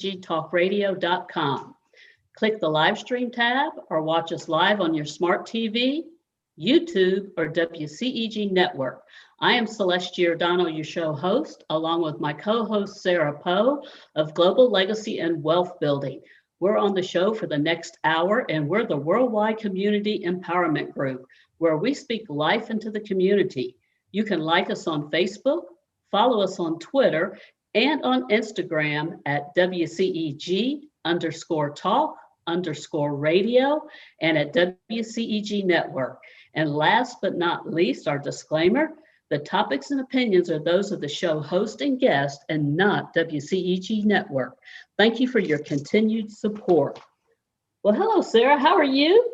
wcegtalkradio.com. Click the live stream tab or watch us live on your smart TV, YouTube, or WCEG Network. I am Celeste Giordano, your show host, along with my co-host Sarah Poe of Global Legacy and Wealth Building. We're on the show for the next hour, and we're the Worldwide Community Empowerment Group, where we speak life into the community. You can like us on Facebook, follow us on Twitter, and on Instagram at WCEG_talk_radio and at WCEG Network. And last but not least, our disclaimer, the topics and opinions are those of the show host and guest and not WCEG Network. Thank you for your continued support. Well, hello, Sarah. How are you?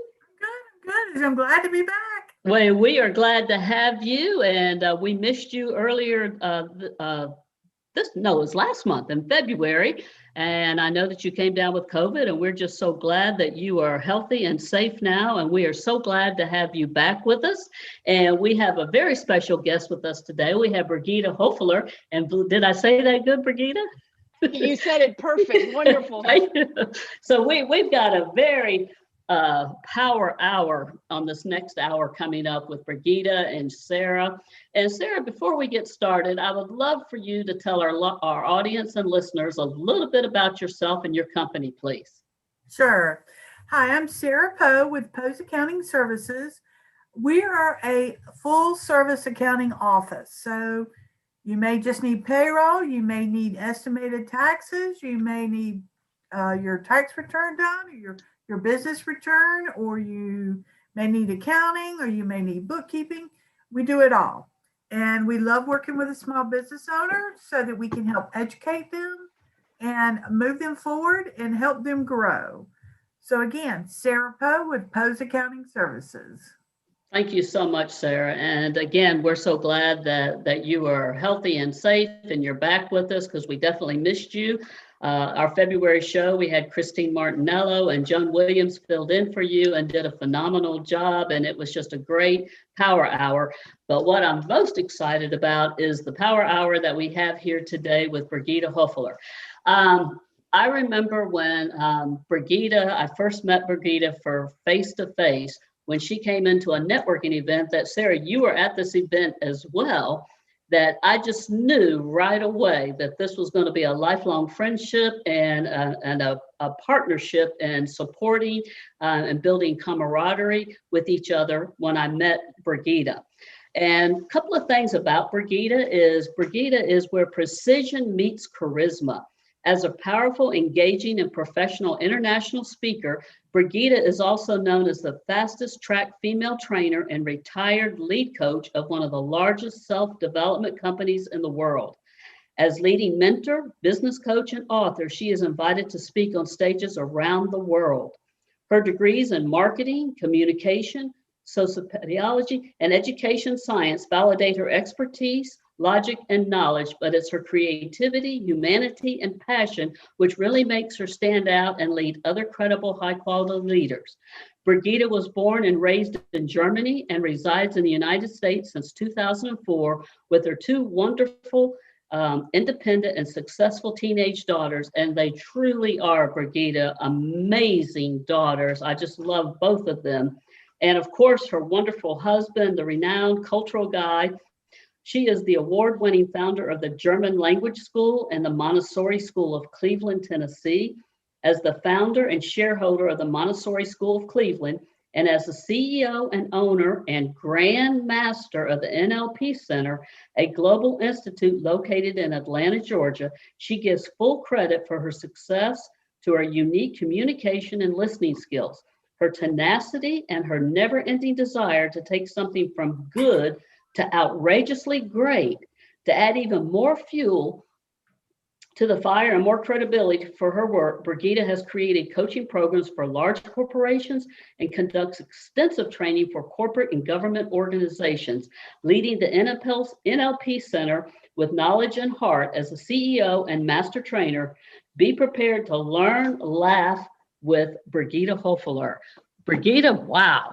Good. I'm glad to be back. Well, we are glad to have you, and we missed you earlier. It was last month in February, and I know that you came down with COVID, and we're just so glad that you are healthy and safe now, and we are so glad to have you back with us. And we have a very special guest with us today. We have Brigitta Hoeferle, and did I say that good, Brigitta? You said it perfect. Wonderful. So we've got a very power hour on this next hour coming up with Brigitta and Sara. And Sara, before we get started, I would love for you to tell our audience and listeners a little bit about yourself and your company, please. Sure. Hi, I'm Sara Poe with Poe's Accounting Services. We are a full service accounting office. So you may just need payroll, you may need estimated taxes, you may need your tax return done, or your business return, or you may need accounting, or you may need bookkeeping. We do it all. And we love working with a small business owner so that we can help educate them and move them forward and help them grow. So again, Sara Poe with Poe's Accounting Services. Thank you so much, Sara. And again, we're so glad that you are healthy and safe and you're back with us, because we definitely missed you. Our February show, we had Christine Martinello and Joan Williams filled in for you and did a phenomenal job, and it was just a great power hour. But what I'm most excited about is the power hour that we have here today with Brigitta Hoeferle. I remember when I first met Brigitta for face-to-face, when she came into a networking event that, Sara, you were at this event as well, that I just knew right away that this was going to be a lifelong friendship and a partnership and supporting and building camaraderie with each other when I met Brigitta. And a couple of things about Brigitta is where precision meets charisma. As a powerful, engaging, and professional international speaker, Brigitta is also known as the fastest track female trainer and retired lead coach of one of the largest self-development companies in the world. As leading mentor, business coach, and author, she is invited to speak on stages around the world. Her degrees in marketing, communication, sociology, and education science validate her expertise, logic, and knowledge, but it's her creativity, humanity, and passion which really makes her stand out and lead other credible, high-quality leaders. Brigitta was born and raised in Germany and resides in the United States since 2004 with her two wonderful, independent, and successful teenage daughters, and they truly are, Brigitta, amazing daughters. I just love both of them. And of course, her wonderful husband, the renowned cultural guy. She is the award-winning founder of the German Language School and the Montessori School of Cleveland, Tennessee. As the founder and shareholder of the Montessori School of Cleveland, and as the CEO and owner and Grandmaster of the NLP Center, a global institute located in Atlanta, Georgia, she gives full credit for her success to her unique communication and listening skills, her tenacity, and her never-ending desire to take something from good to outrageously great, to add even more fuel to the fire and more credibility for her work. Brigitta has created coaching programs for large corporations and conducts extensive training for corporate and government organizations, leading the NLP Center with knowledge and heart as a CEO and master trainer. Be prepared to learn, laugh with Brigitta Hoeferle. Brigitta, wow.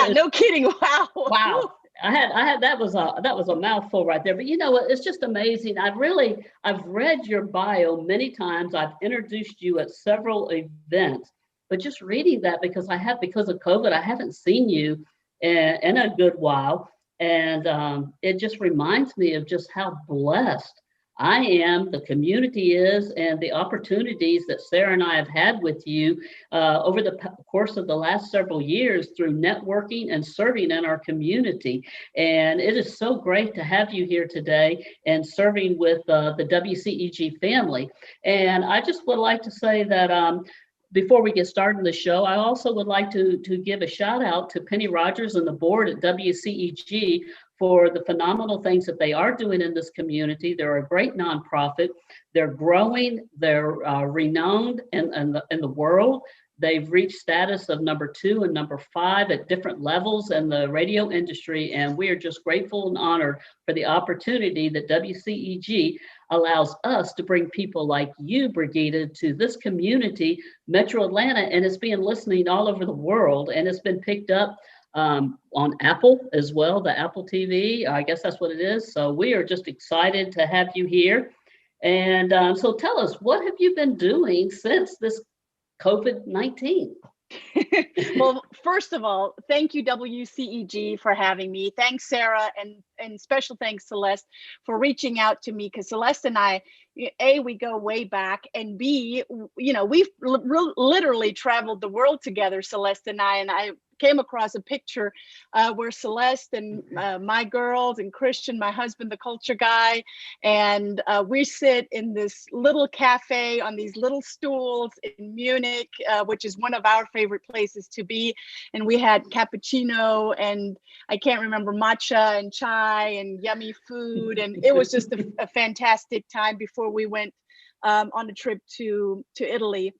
No kidding. Wow. Wow. that was a mouthful right there. But you know what? It's just amazing. I've read your bio many times. I've introduced you at several events, but just reading that because of COVID, I haven't seen you in a good while, and it just reminds me of just how blessed I am, the community is, and the opportunities that Sara and I have had with you over the course of the last several years through networking and serving in our community. And it is so great to have you here today and serving with the WCEG family. And I just would like to say that before we get started in the show, I also would like to give a shout out to Penny Rogers and the board at WCEG for the phenomenal things that they are doing in this community. They're a great nonprofit. They're growing. They're renowned in the world. They've reached status of #2 and #5 at different levels in the radio industry. And we are just grateful and honored for the opportunity that WCEG allows us to bring people like you, Brigitta, to this community, Metro Atlanta, and it's being listened all over the world. And it's been picked up on Apple as well, the Apple TV, I guess that's what it is. So we are just excited to have you here. And so tell us, what have you been doing since this COVID-19? Well, first of all, thank you, WCEG, for having me. Thanks, Sara, and special thanks, Celeste, for reaching out to me, because Celeste and I, A, we go way back, and B, we've literally traveled the world together, Celeste and I came across a picture where Celeste and my girls and Christian, my husband, the culture guy, and we sit in this little cafe on these little stools in Munich, which is one of our favorite places to be. And we had cappuccino and I can't remember, matcha and chai and yummy food. And it was just a fantastic time before we went on a trip to Italy.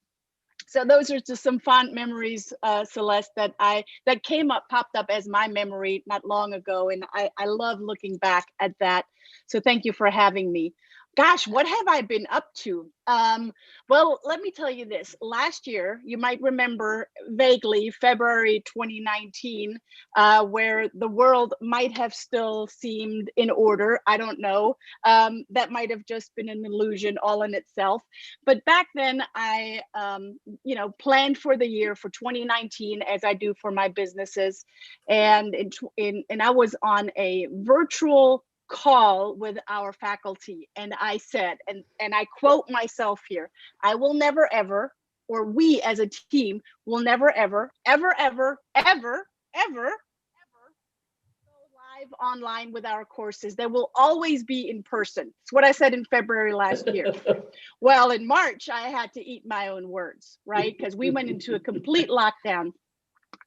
So those are just some fond memories, Celeste, that popped up as my memory not long ago. And I love looking back at that. So thank you for having me. Gosh, what have I been up to? Well, let me tell you this. Last year, you might remember vaguely, February 2019, where the world might have still seemed in order. I don't know. That might have just been an illusion all in itself. But back then, I planned for the year for 2019, as I do for my businesses. And I was on a virtual call with our faculty, and I said, and I quote myself here, I will never ever, or we as a team will never ever go live online with our courses. There will always be in person. It's what I said in February last year. Well, in March, I had to eat my own words, right? Because we went into a complete lockdown.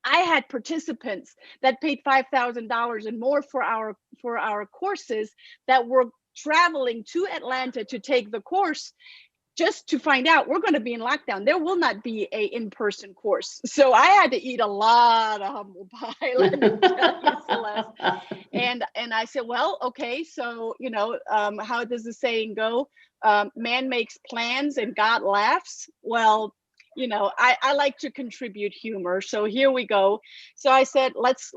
I had participants that paid $5,000 and more for our courses that were traveling to Atlanta to take the course, just to find out we're going to be in lockdown. There will not be a in-person course. So I had to eat a lot of humble pie, let me tell you, Celeste. And I said, well, okay, so, how does the saying go? Man makes plans and God laughs. Well, I like to contribute humor. So here we go. So I said, let's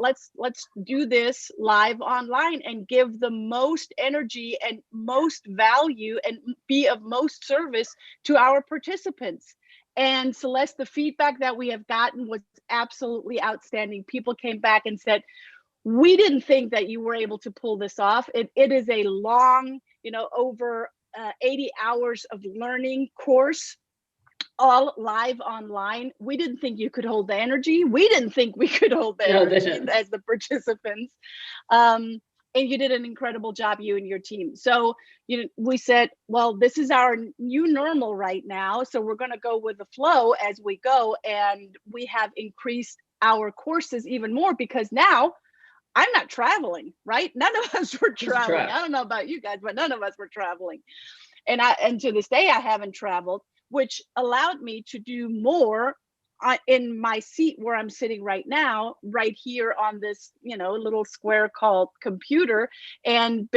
do this live online and give the most energy and most value and be of most service to our participants. And Celeste, the feedback that we have gotten was absolutely outstanding. People came back and said, we didn't think that you were able to pull this off. It is a long, over 80 hours of learning course, all live online. We didn't think you could hold the energy. We didn't think we could hold the energy as the participants. And you did an incredible job, you and your team. So, we said, well, this is our new normal right now. So we're going to go with the flow as we go. And we have increased our courses even more because now I'm not traveling, right? None of us were traveling. I don't know about you guys, but none of us were traveling. And to this day, I haven't traveled, which allowed me to do more in my seat where I'm sitting right now, right here on this, little square called computer. And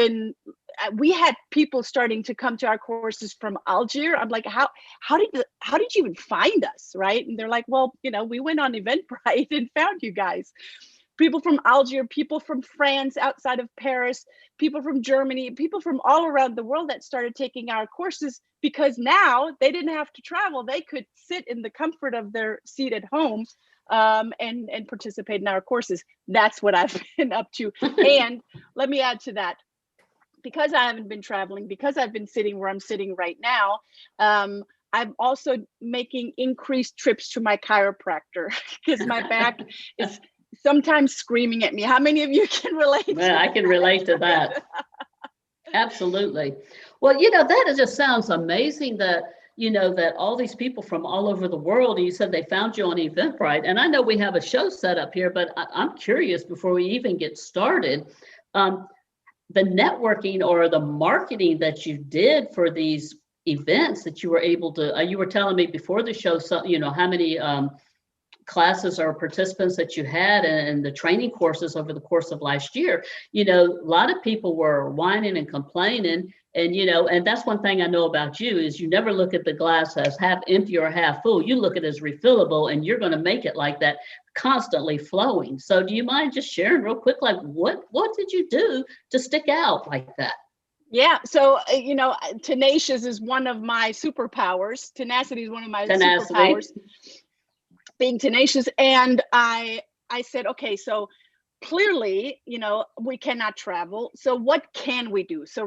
we had people starting to come to our courses from Algiers. I'm like, how did you even find us, right? And they're like, well, we went on Eventbrite and found you guys. people from Algiers, people from France outside of Paris, people from Germany, people from all around the world that started taking our courses, because now they didn't have to travel. They could sit in the comfort of their seat at home and participate in our courses. That's what I've been up to. And let me add to that, because I haven't been traveling, because I've been sitting where I'm sitting right now, I'm also making increased trips to my chiropractor because my back is sometimes screaming at me. How many of you can relate? Yeah, I can relate to that. Absolutely. Well, that just sounds amazing that, that all these people from all over the world, and you said they found you on Eventbrite. And I know we have a show set up here, but I'm curious before we even get started, the networking or the marketing that you did for these events that you were able to, you were telling me before the show, so, how many classes or participants that you had and the training courses over the course of last year. A lot of people were whining and complaining, and that's one thing I know about you is you never look at the glass as half empty or half full. You look at it as refillable, and you're going to make it like that, constantly flowing. So do you mind just sharing real quick, like what did you do to stick out like that? Yeah. So, tenacious is one of my superpowers. Tenacity is one of my superpowers. Being tenacious. And I said, okay, so clearly, we cannot travel. So what can we do? So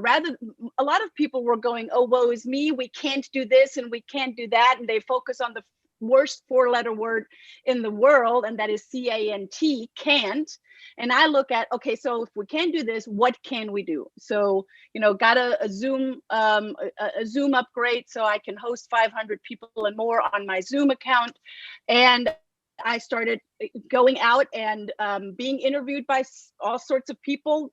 a lot of people were going, oh, woe is me. We can't do this and we can't do that. And they focus on the worst 4-letter word in the world, and that is C-A-N-T, can't. And I look at, okay, so if we can't do this, what can we do? So, got a Zoom upgrade so I can host 500 people and more on my Zoom account. And I started going out and being interviewed by all sorts of people.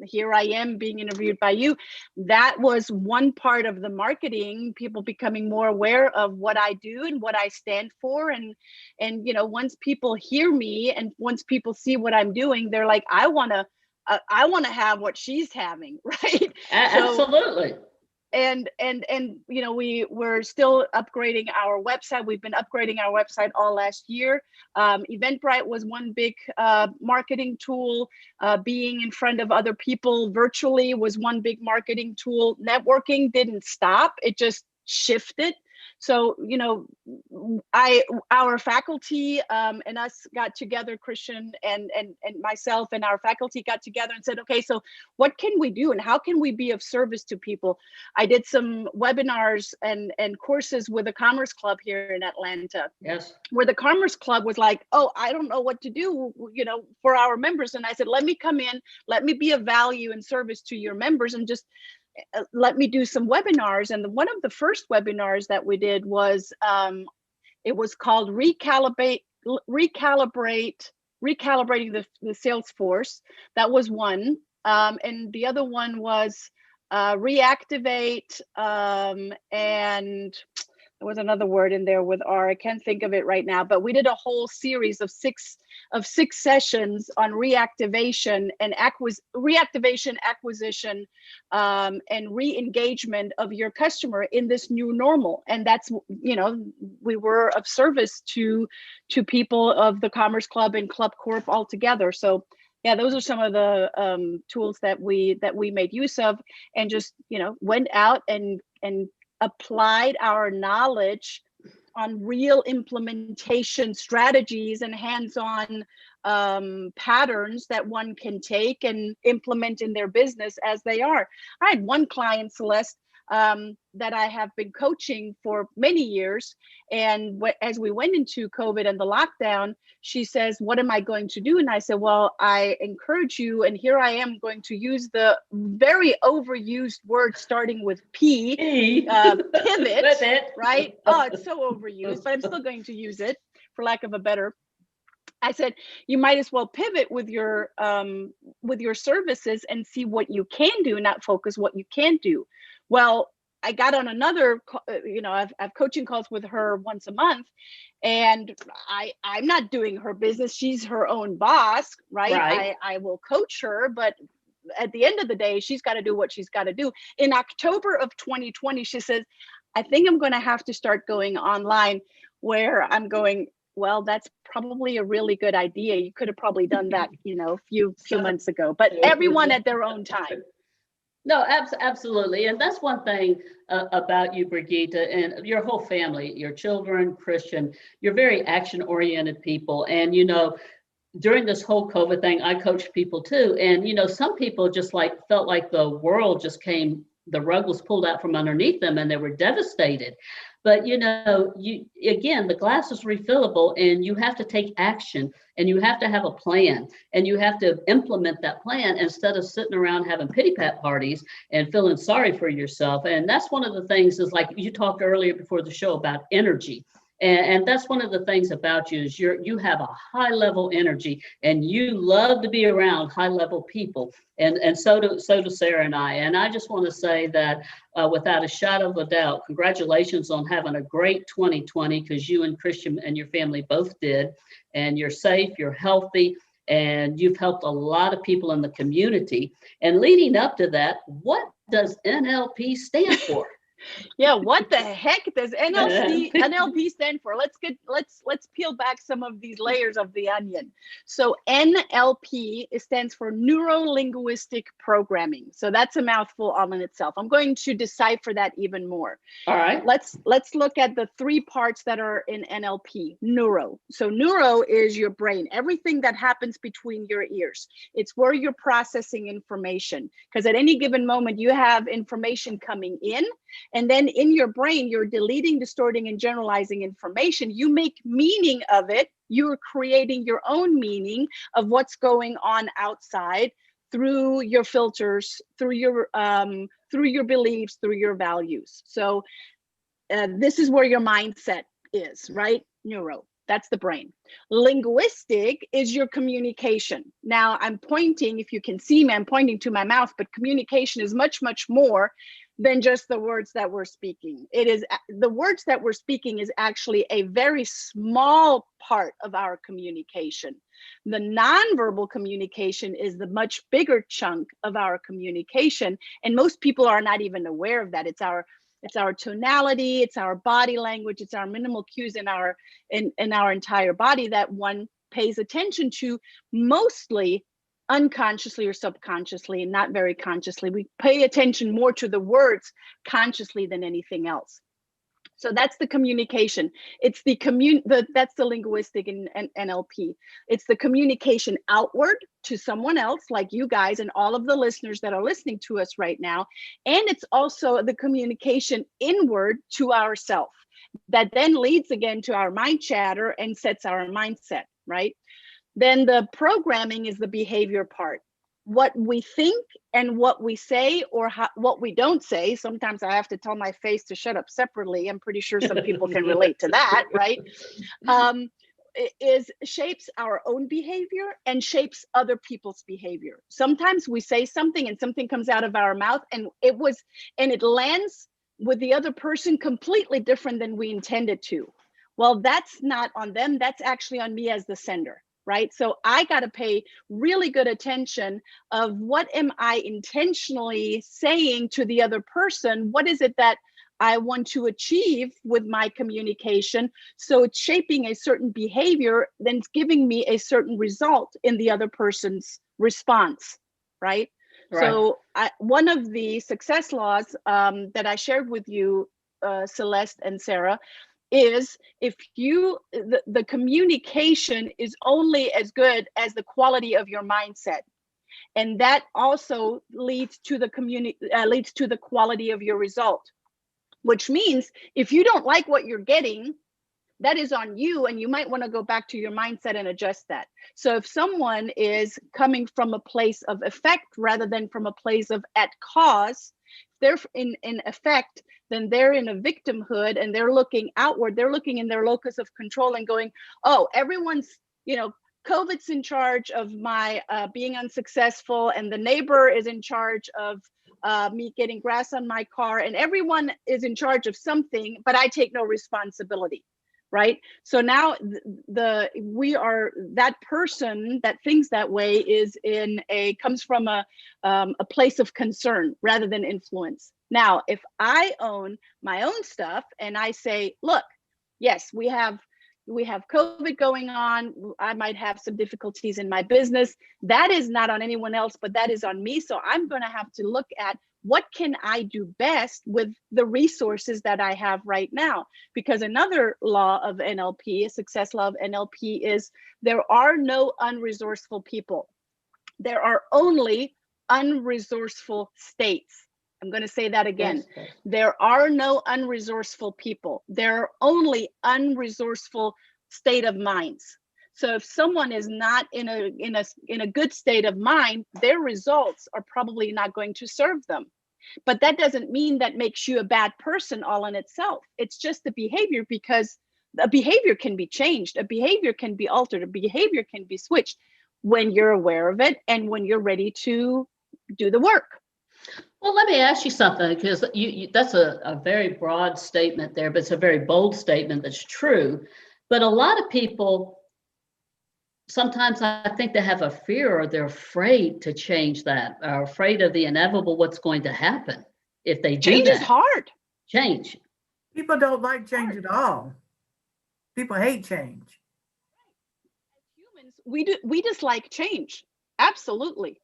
Here I am being interviewed by you. That was one part of the marketing, people becoming more aware of what I do and what I stand for. And once people hear me and once people see what I'm doing, they're like, I want to have what she's having, right? Absolutely. And we're still upgrading our website. We've been upgrading our website all last year. Eventbrite was one big marketing tool. Being in front of other people virtually was one big marketing tool. Networking didn't stop. It just shifted. So, our faculty and us got together, Christian and myself and our faculty got together and said, okay, so what can we do and how can we be of service to people? I did some webinars and courses with the Commerce Club here in Atlanta. Yes. Where the Commerce Club was like, oh, I don't know what to do, for our members. And I said, let me come in, let me be of value and service to your members, and just let me do some webinars. And one of the first webinars that we did was, it was called recalibrating the sales force. That was one. And the other one was reactivate, and there was another word in there with R. I can't think of it right now, but we did a whole series of six sessions on reactivation and acquisition, and re-engagement of your customer in this new normal. And that's, we were of service to people of the Commerce Club and Club Corp altogether. So yeah, those are some of the tools that we made use of, and just, went out and applied our knowledge on real implementation strategies and hands-on patterns that one can take and implement in their business as they are. I had one client, Celeste, that I have been coaching for many years. And as we went into COVID and the lockdown, she says, what am I going to do? And I said, well, I encourage you. And here I am going to use the very overused word starting with P, pivot, right? Oh, it's so overused, but I'm still going to use it for lack of a better. I said, you might as well pivot with your services and see what you can do, not focus what you can't do. Well, I got on another, I've coaching calls with her once a month, and I'm not doing her business. She's her own boss, right? I will coach her, but at the end of the day, she's got to do what she's got to do. In October of 2020, she says, I think I'm going to have to start going online, where I'm going, well, that's probably a really good idea. You could have probably done that, a few months ago, but everyone at their own time. No, absolutely. And that's one thing about you, Brigitta, and your whole family, your children, Christian, you're very action-oriented people. And, during this whole COVID thing, I coach people too. And, some people just felt like the world just the rug was pulled out from underneath them and they were devastated. But, again, the glass is refillable and you have to take action and you have to have a plan and you have to implement that plan instead of sitting around having pity pat parties and feeling sorry for yourself. And that's one of the things is like you talked earlier before the show about energy. And that's one of the things about you is you have a high level energy and you love to be around high level people. And so do Sara and I. And I just want to say that without a shadow of a doubt, congratulations on having a great 2020 because you and Christian and your family both did. And you're safe, you're healthy, and you've helped a lot of people in the community. And leading up to that, what does NLP stand for? Yeah, what the heck does NLP stand for? Let's peel back some of these layers of the onion. So NLP stands for Neuro Linguistic Programming. So that's a mouthful all in itself. I'm going to decipher that even more. All right. Let's look at the three parts that are in NLP. Neuro. So neuro is your brain, everything that happens between your ears. It's where you're processing information because at any given moment you have information coming in. And then in your brain, you're deleting, distorting, and generalizing information. You make meaning of it. You're creating your own meaning of what's going on outside through your filters, through your beliefs, through your values. So this is where your mindset is, right? Neuro. That's the brain. Linguistic is your communication. Now I'm pointing, if you can see me, I'm pointing to my mouth, but communication is much, much more than just the words that we're speaking. It is the words that we're speaking is actually a very small part of our communication. The nonverbal communication is the much bigger chunk of our communication. And most people are not even aware of that. It's our tonality, it's our body language, it's our minimal cues in our entire body that one pays attention to, mostly unconsciously or subconsciously, and not very consciously. We pay attention more to the words consciously than anything else. So that's the communication. It's that's the linguistic in NLP. It's the communication outward to someone else, like you guys and all of the listeners that are listening to us right now. And it's also the communication inward to ourselves that then leads again to our mind chatter and sets our mindset, right? Then the programming is the behavior part. What we think and what we say or what we don't say. Sometimes I have to tell my face to shut up separately. I'm pretty sure some people can relate to that, right? Shapes our own behavior and shapes other people's behavior. Sometimes we say something and something comes out of our mouth and it lands with the other person completely different than we intended to. Well, that's not on them. That's actually on me as the sender. Right? So I got to pay really good attention of what am I intentionally saying to the other person? What is it that I want to achieve with my communication? So it's shaping a certain behavior, then it's giving me a certain result in the other person's response, right? So one of the success laws that I shared with you, Celeste and Sara, is if the communication is only as good as the quality of your mindset, and that also leads to the quality of your result. Which means if you don't like what you're getting, that is on you, and you might want to go back to your mindset and adjust that. So if someone is coming from a place of effect rather than from a place of at cause, they're in effect, then they're in a victimhood and they're looking outward. They're looking in their locus of control and going, oh, everyone's, COVID's in charge of my being unsuccessful, and the neighbor is in charge of me getting grass on my car, and everyone is in charge of something, but I take no responsibility. Right. So now that person that thinks that way comes from a place of concern rather than influence. Now, if I own my own stuff and I say, look, yes, we have We have COVID going on. I might have some difficulties in my business. That is not on anyone else, but that is on me. So I'm going to have to look at what can I do best with the resources that I have right now? Because another law of NLP, a success law of NLP, is there are no unresourceful people. There are only unresourceful states. I'm going to say that again. Yes. There are no unresourceful people. There are only unresourceful state of minds. So if someone is not in a good state of mind, their results are probably not going to serve them. But that doesn't mean that makes you a bad person all in itself. It's just the behavior, because a behavior can be changed. A behavior can be altered. A behavior can be switched when you're aware of it and when you're ready to do the work. Well, let me ask you something, because that's a very broad statement there, but it's a very bold statement that's true. But a lot of people, sometimes I think they have a fear, or they're afraid to change that, are afraid of the inevitable, what's going to happen if they do Change that. is hard. Change. People don't like change at all. People hate change. As humans, we dislike change. Absolutely.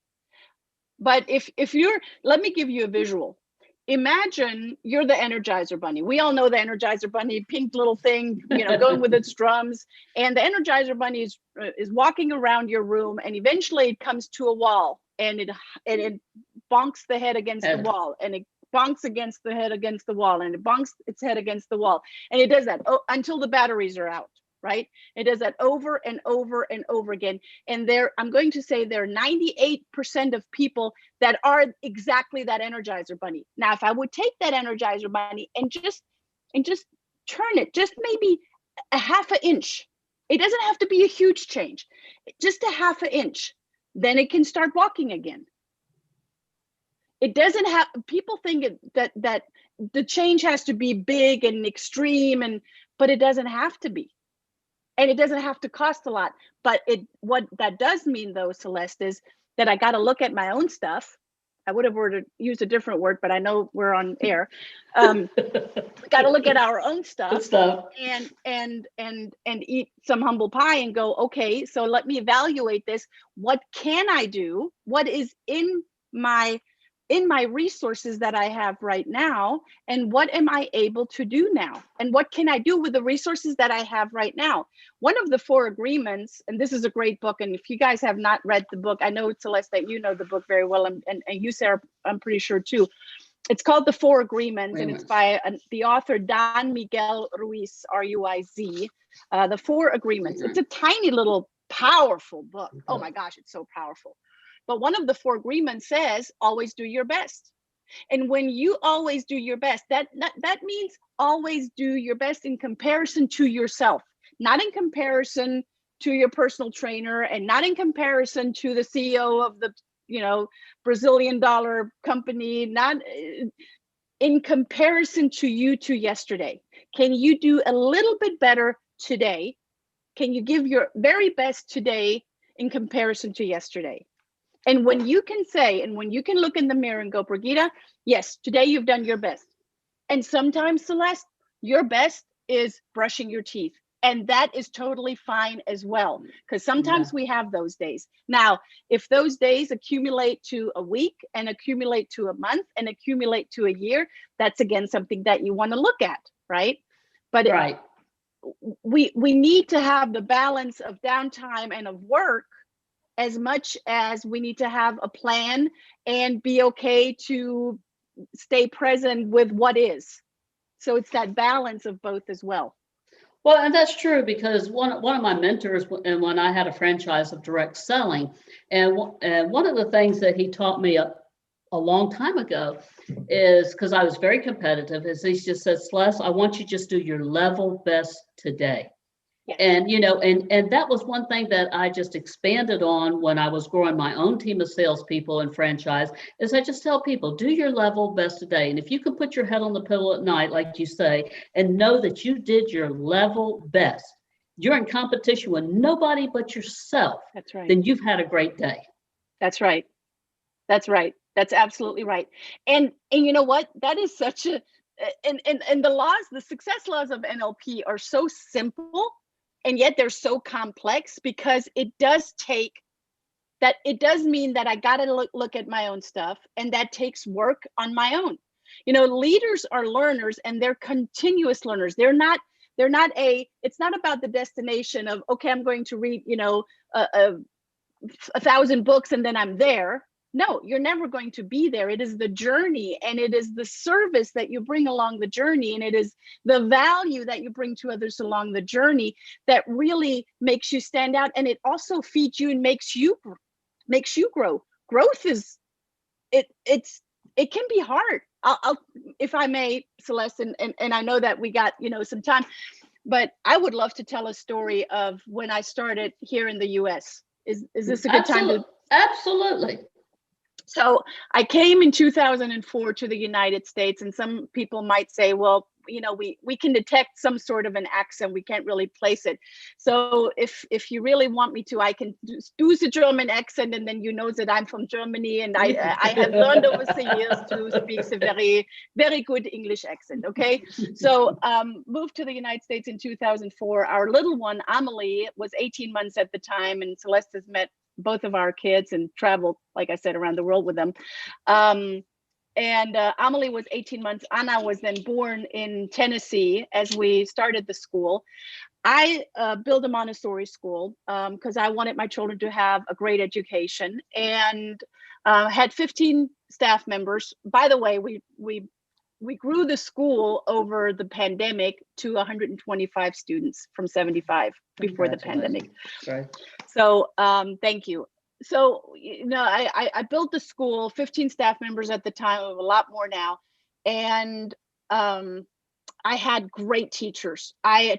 But if you're, let me give you a visual. Imagine you're the Energizer Bunny. We all know the Energizer Bunny, pink little thing, going with its drums. And the Energizer Bunny is walking around your room, and eventually it comes to a wall, and it bonks the head against the wall, and it bonks against the head against the wall, and it bonks its head against the wall. And it does that until the batteries are out. Right? It does that over and over and over again. And I'm going to say there are 98% of people that are exactly that Energizer Bunny. Now, if I would take that Energizer Bunny and just turn it just maybe a half an inch, it doesn't have to be a huge change, just a half an inch, then it can start walking again. It doesn't have, people think that the change has to be big and extreme, but it doesn't have to be. And it doesn't have to cost a lot. But what that does mean, though, Celeste, is that I got to look at my own stuff. I would have used a different word, but I know we're on air. Got to look at our own stuff and eat some humble pie and go, okay, so let me evaluate this. What can I do? What is in my resources that I have right now, and what am I able to do now? And what can I do with the resources that I have right now? One of the 4 agreements, and this is a great book, and if you guys have not read the book, I know, Celeste, that you know the book very well, and you, Sarah, I'm pretty sure too. It's called The 4 Agreements, and it's by the author Don Miguel Ruiz, R-U-I-Z, The 4 Agreements. It's a tiny little powerful book. Oh my gosh, it's so powerful. But one of the 4 agreements says, always do your best. And when you always do your best, that means always do your best in comparison to yourself, not in comparison to your personal trainer, and not in comparison to the CEO of the, Brazilian dollar company, not in comparison to yesterday. Can you do a little bit better today? Can you give your very best today in comparison to yesterday? And when you can say, and when you can look in the mirror and go, Brigitta, yes, today you've done your best. And sometimes, Celeste, your best is brushing your teeth. And that is totally fine as well, because sometimes we have those days. Now, if those days accumulate to a week and accumulate to a month and accumulate to a year, that's again something that you want to look at, right? But we need to have the balance of downtime and of work, as much as we need to have a plan and be okay to stay present with what is. So it's that balance of both as well. Well, and that's true, because one of my mentors, and when I had a franchise of direct selling, and one of the things that he taught me a long time ago is, because I was very competitive, is he just said, Celeste, I want you to just do your level best today. Yes. And that was one thing that I just expanded on when I was growing my own team of salespeople and franchise, is I just tell people, do your level best today. And if you can put your head on the pillow at night, like you say, and know that you did your level best, you're in competition with nobody but yourself. That's right. Then you've had a great day. That's right. That's right. That's absolutely right. And you know what? That is such and the success laws of NLP are so simple. and yet they're so complex, because it does mean that I got to look at my own stuff, and that takes work on my own. Leaders are learners, and they're continuous learners. It's not about the destination of, okay, I'm going to read, 1,000 books and then I'm there. No, you're never going to be there. It is the journey, and it is the service that you bring along the journey, and it is the value that you bring to others along the journey that really makes you stand out. And it also feeds you and makes you grow. Growth is, it can be hard. I'll if I may, Celeste, and I know that we got, some time, but I would love to tell a story of when I started here in the US. Is this a good time to? Absolutely. So I came in 2004 to the United States, and some people might say, well, we can detect some sort of an accent. We can't really place it. So if you really want me to, I can do the German accent, and then that I'm from Germany, and I have learned over the years to speak a very, very good English accent. Okay, so moved to the United States in 2004. Our little one, Amelie, was 18 months at the time, and Celeste has met both of our kids and traveled, like I said, around the world with them. And Amelie was 18 months. Anna was then born in Tennessee as we started the school. I built a Montessori school because I wanted my children to have a great education, and had 15 staff members. By the way, we grew the school over the pandemic to 125 students from 75 before the pandemic. Right. So thank you. So, I built the school, 15 staff members at the time, a lot more now. And I had great teachers. My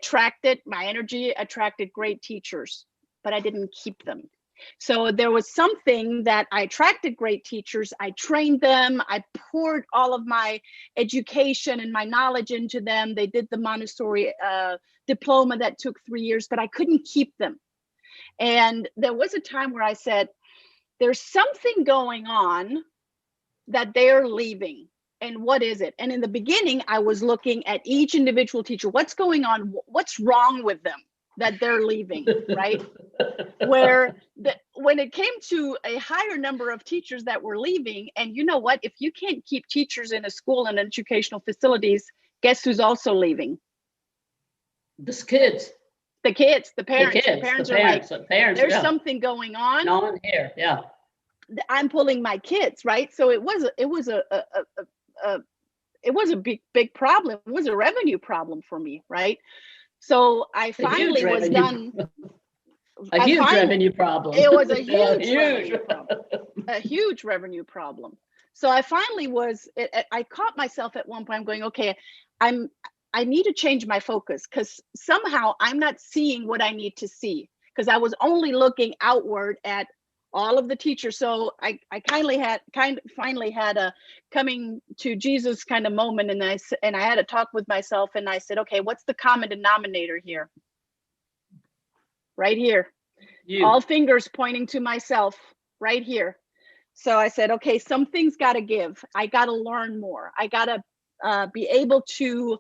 energy attracted great teachers, but I didn't keep them. So there was something that I attracted great teachers. I trained them. I poured all of my education and my knowledge into them. They did the Montessori diploma that took 3 years, but I couldn't keep them. And there was a time where I said, there's something going on that they're leaving. And what is it? And in the beginning, I was looking at each individual teacher. What's going on? What's wrong with them that they're leaving, right? When it came to a higher number of teachers that were leaving, and you know what? If you can't keep teachers in a school and educational facilities, guess who's also leaving? The kids. The kids, the parents. The parents are like, there's something going on. On here, yeah. I'm pulling my kids, right? So it was a big problem. It was a revenue problem for me, right? So I finally was done. A huge revenue problem. It was a huge revenue problem. A huge revenue problem. So I finally I caught myself at one point going, okay, I need to change my focus, because somehow I'm not seeing what I need to see, because I was only looking outward at all of the teachers. So I finally had a coming to Jesus kind of moment, and I had a talk with myself, and I said, okay, what's the common denominator here? Right here. You. All fingers pointing to myself right here. So I said, okay, something's got to give. I got to learn more. I got to be able to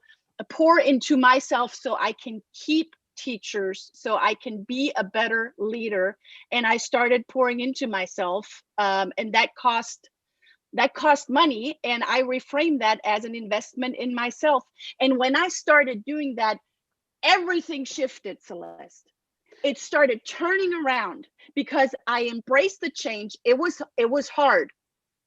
pour into myself so I can keep teachers, so I can be a better leader. And I started pouring into myself, and that cost money. And I reframed that as an investment in myself. And when I started doing that, everything shifted, Celeste. It started turning around because I embraced the change. It was hard.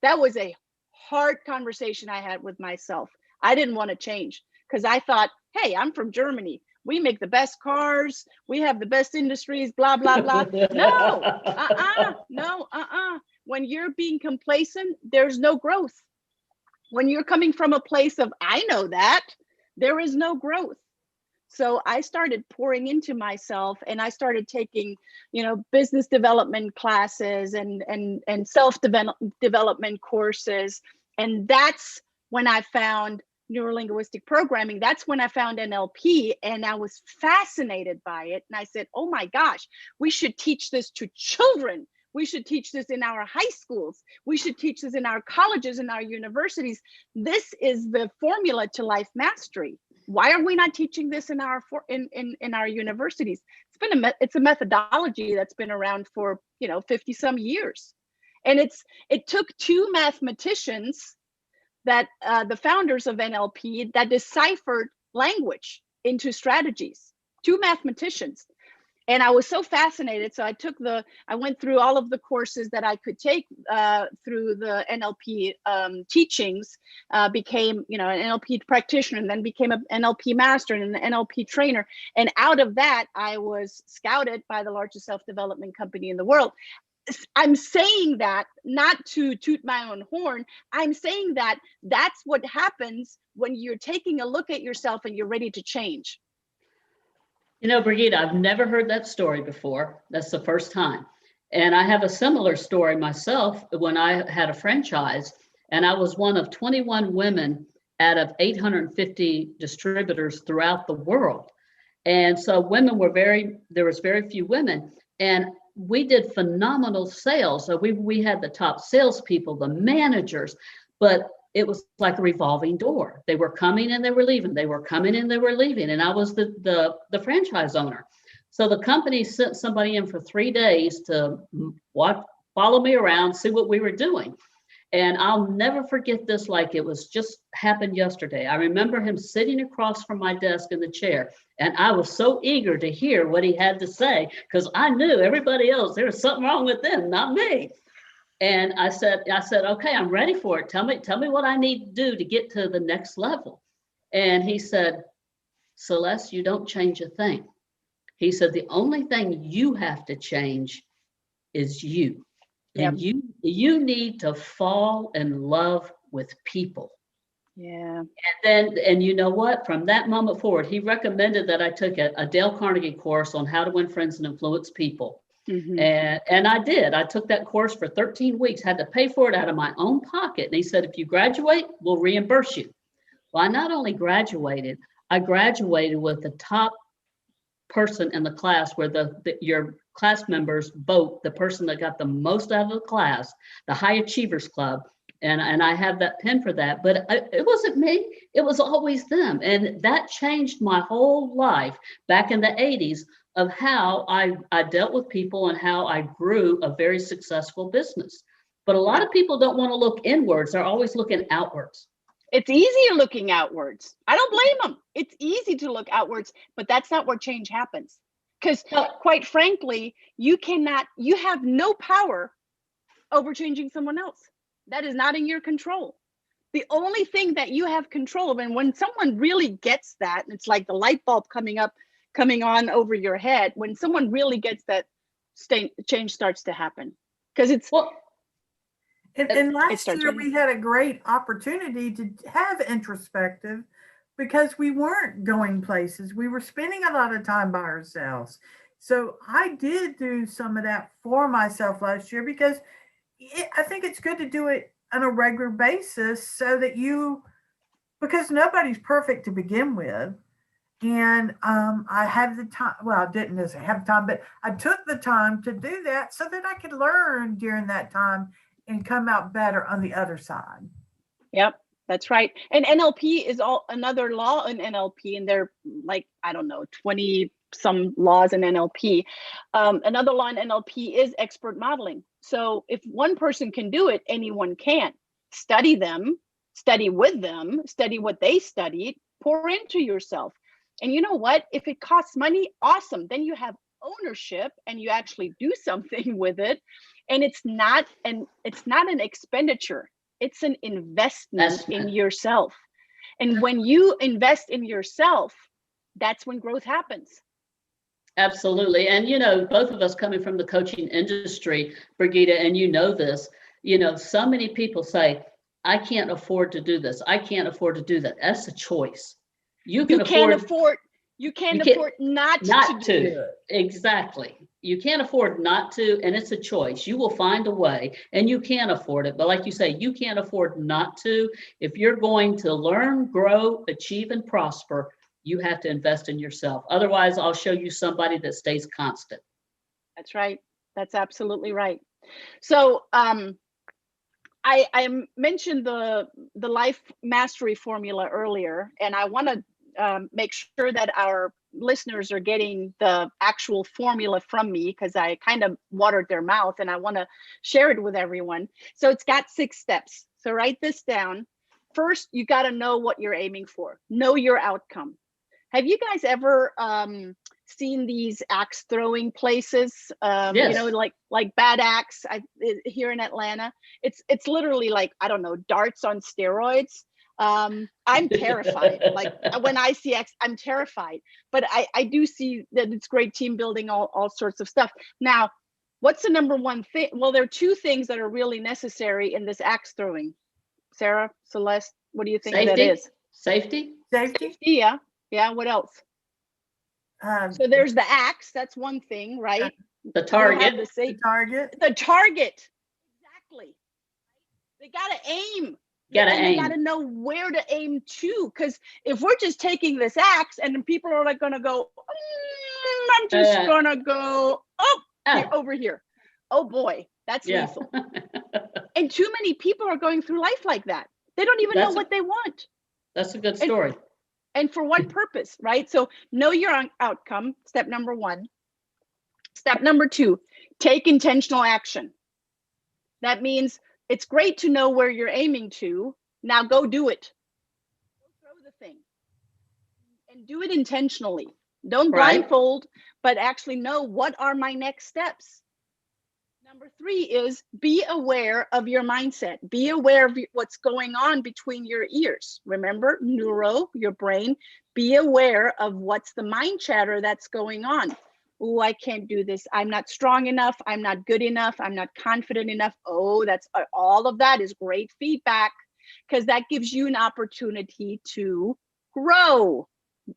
That was a hard conversation I had with myself. I didn't want to change, because I thought, hey, I'm from Germany. We make the best cars. We have the best industries, blah, blah, blah. No, When you're being complacent, there's no growth. When you're coming from a place of, I know that, there is no growth. So I started pouring into myself, and I started taking, business development classes and self-development courses. And that's when I found neurolinguistic programming. That's when I found NLP, and I was fascinated by it. And I said, oh my gosh, we should teach this to children. We should teach this in our high schools. We should teach this in our colleges and our universities. This is the formula to life mastery. Why are we not teaching this in our in our universities? It's a methodology that's been around for 50 some years, and it took two mathematicians, that the founders of NLP, that deciphered language into strategies. Two mathematicians. And I was so fascinated. So I went through all of the courses that I could take through the NLP teachings, became, an NLP practitioner, and then became an NLP master and an NLP trainer. And out of that, I was scouted by the largest self-development company in the world. I'm saying that not to toot my own horn. I'm saying that that's what happens when you're taking a look at yourself and you're ready to change. Brigitta, I've never heard that story before. That's the first time. And I have a similar story myself when I had a franchise, and I was one of 21 women out of 850 distributors throughout the world. And so there was very few women, and we did phenomenal sales. So we had the top salespeople, the managers, but it was like a revolving door. They were coming and they were leaving. They were coming and they were leaving. And I was the franchise owner. So the company sent somebody in for 3 days to follow me around, see what we were doing. And I'll never forget this like it was just happened yesterday. I remember him sitting across from my desk in the chair, and I was so eager to hear what he had to say, because I knew everybody else, there was something wrong with them, not me. And I said, okay, I'm ready for it. Tell me what I need to do to get to the next level. And he said, Celeste, you don't change a thing. He said, the only thing you have to change is you. And you need to fall in love with people. Yeah. And you know what? From that moment forward, he recommended that I took a Dale Carnegie course on how to win friends and influence people. Mm-hmm. And I did. I took that course for 13 weeks, had to pay for it out of my own pocket. And he said, if you graduate, we'll reimburse you. Well, I not only graduated, I graduated with the top person in the class, where your class members vote the person that got the most out of the class, the High Achievers Club. And I have that pin for that, but it wasn't me. It was always them. And that changed my whole life back in the 80s of how I dealt with people and how I grew a very successful business. But a lot of people don't want to look inwards. They're always looking outwards. It's easier looking outwards. I don't blame them. It's easy to look outwards, but that's not where change happens. Because quite frankly, you have no power over changing someone else. That is not in your control. The only thing that you have control of, and when someone really gets that, it's like the light bulb coming on over your head, when someone really gets that, change starts to happen. Because it's... And last year we had a great opportunity to have introspective, because we weren't going places. We were spending a lot of time by ourselves. So I did do some of that for myself last year, because I think it's good to do it on a regular basis, so that because nobody's perfect to begin with. And I had the time, well, I didn't necessarily have time, but I took the time to do that so that I could learn during that time and come out better on the other side. Yep, that's right. And NLP is another law in NLP, and they're like, 20 some laws in NLP. Another law in NLP is expert modeling. So if one person can do it, anyone can. Study them, study with them, study what they studied, pour into yourself. And you know what? If it costs money, awesome. Then you have ownership and you actually do something with it. And it's not an expenditure. It's an investment in yourself. And when you invest in yourself, that's when growth happens. Absolutely. And, both of us coming from the coaching industry, Brigitta, and this, so many people say, I can't afford to do this. I can't afford to do that. That's a choice. You can't afford not to do it. Exactly. You can't afford not to, and it's a choice. You will find a way, and you can afford it. But like you say, you can't afford not to. If you're going to learn, grow, achieve, and prosper, you have to invest in yourself. Otherwise, I'll show you somebody that stays constant. That's right. That's absolutely right. So I mentioned the life mastery formula earlier, and I want to make sure that our listeners are getting the actual formula from me, because I kind of watered their mouth and I want to share it with everyone. So it's got 6 steps. So write this down. First, you got to know what you're aiming for. Know your outcome. Have you guys ever seen these axe throwing places? Yes. You know, like Bad Axe here in Atlanta. It's literally like, I don't know, darts on steroids. I'm terrified. Like when I see X, I'm terrified. But I do see that it's great team building, all sorts of stuff. Now, what's the number one thing? Well, there are 2 things that are really necessary in this axe throwing. Sarah, Celeste, what do you think that is? Safety. Safety. Yeah. Yeah. What else? So there's the axe. That's one thing, right? The target. The target. The target. Exactly. They gotta aim. They gotta know where to aim to. Because if we're just taking this axe and people are like gonna go, I'm just gonna go over here. Oh boy, that's lethal. And too many people are going through life like that. They don't even know what they want. That's a good story. And for what purpose, right? So know your outcome, step number 1. Step number 2, take intentional action. That means it's great to know where you're aiming to. Now go do it. Go throw the thing. And do it intentionally. Don't blindfold, but actually know, what are my next steps? Number 3 is be aware of your mindset. Be aware of what's going on between your ears. Remember, neuro, your brain. Be aware of what's the mind chatter that's going on. Oh, I can't do this. I'm not strong enough. I'm not good enough. I'm not confident enough. Oh, that's all of that is great feedback, because that gives you an opportunity to grow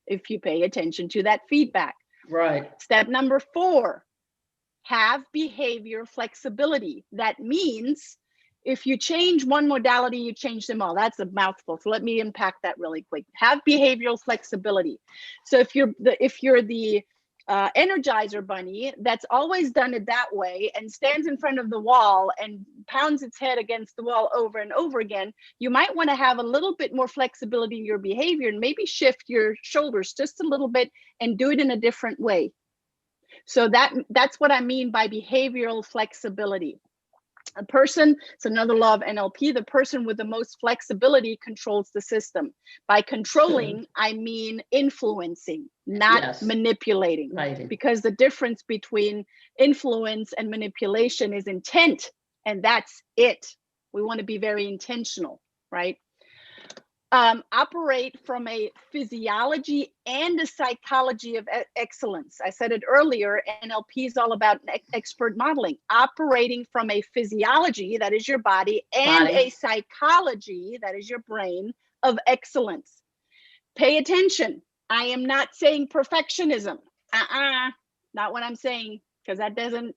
if you pay attention to that feedback. Right. Step number 4. Have behavior flexibility. That means if you change one modality, you change them all. That's a mouthful. So let me unpack that really quick. Have behavioral flexibility. So if you're the Energizer bunny that's always done it that way and stands in front of the wall and pounds its head against the wall over and over again, you might want to have a little bit more flexibility in your behavior and maybe shift your shoulders just a little bit and do it in a different way. So that's what I mean by behavioral flexibility. A person, it's another law of NLP, the person with the most flexibility controls the system. By controlling, I mean influencing, not manipulating. Right. Because the difference between influence and manipulation is intent, and that's it. We want to be very intentional, right? Operate from a physiology and a psychology of excellence. I said it earlier, NLP is all about expert modeling. Operating from a physiology, that is your body, and a psychology, that is your brain, of excellence. Pay attention. I am not saying perfectionism. Not what I'm saying, because it doesn't